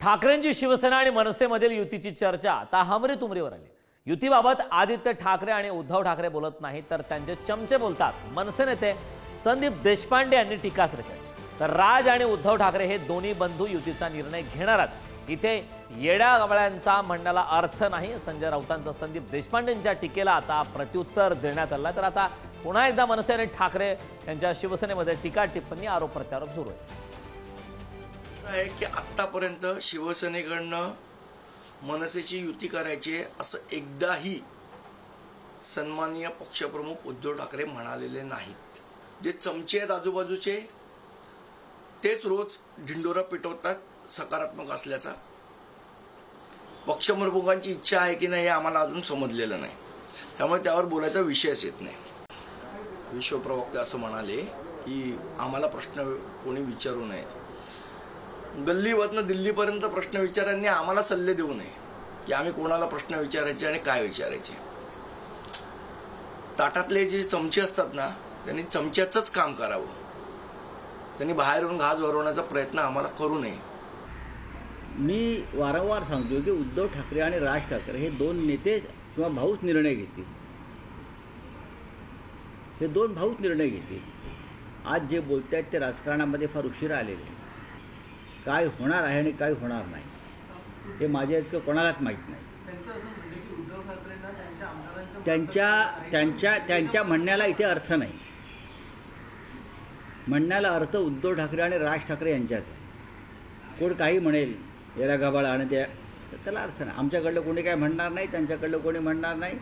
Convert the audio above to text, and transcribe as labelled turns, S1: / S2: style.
S1: ठाकरेंची शिवसेना आणि मनसेमधील युतीची चर्चा आता हमरी तुमरीवर आली। युतीबाबत आदित्य ठाकरे आणि उद्धव ठाकरे बोलत नाहीत तर त्यांचे चमचे बोलतात। मनसे नेते संदीप देशपांडे यांनी टीकास्त्र केली, तर राज आणि उद्धव ठाकरे हे दोन्ही बंधू युतीचा निर्णय घेणारच। इथे येड्या गवळ्यांचा म्हणण्याला अर्थ नाही। संजय राऊतांचा संदीप देशपांडेंच्या टीकेला आता प्रत्युत्तर देण्यात आलं, तर आता पुन्हा एकदा मनसे आणि ठाकरे यांच्या शिवसेनेमध्ये टीका टिप्पणी आरोप प्रत्यारोप सुरू
S2: आहे की आतापर्यंत शिवसेनेकडनं मनसेची युती करायची असं एकदाही सन्माननीय पक्षप्रमुख उद्धव ठाकरे म्हणालेले नाहीत। जे चमचे आहेत आजूबाजूचे तेच रोज ढिंडोरा पिटवतात सकारात्मक असल्याचा। पक्षप्रमुखांची इच्छा आहे की नाही हे आम्हाला अजून समजलेलं नाही, त्यामुळे त्यावर बोलायचा विषयच येत नाही। विश्वप्रवक्ते असं म्हणाले की आम्हाला प्रश्न कोणी विचारू नये, गल्लीवरनं दिल्लीपर्यंत प्रश्न विचारांनी आम्हाला सल्ले देऊ नये की आम्ही कोणाला प्रश्न विचारायचे आणि काय विचारायचे। ताटातले जे चमचे असतात ना, त्यांनी चमच्याचंच काम करावं, त्यांनी बाहेरून घास भरवण्याचा प्रयत्न आम्हाला करू नये।
S3: मी वारंवार सांगतो की उद्धव ठाकरे आणि राज ठाकरे हे दोन नेते किंवा भाऊच निर्णय घेतील, हे दोन भाऊच निर्णय घेतील। आज जे बोलत आहेत ते राजकारणामध्ये फार उशिरा आलेले आहे। काय होणार आहे आणि काय होणार नाही हे माझ्या इतकं कोणालाच माहीत नाही। त्यांच्या म्हणण्याला इथे अर्थ नाही। म्हणण्याला अर्थ उद्धव ठाकरे आणि राज ठाकरे यांच्याच आहे। कोण काही म्हणेल याला गबाळ आणि त्याला अर्थ नाही। आमच्याकडलं कोणी काय म्हणणार नाही, त्यांच्याकडलं कोणी म्हणणार नाही।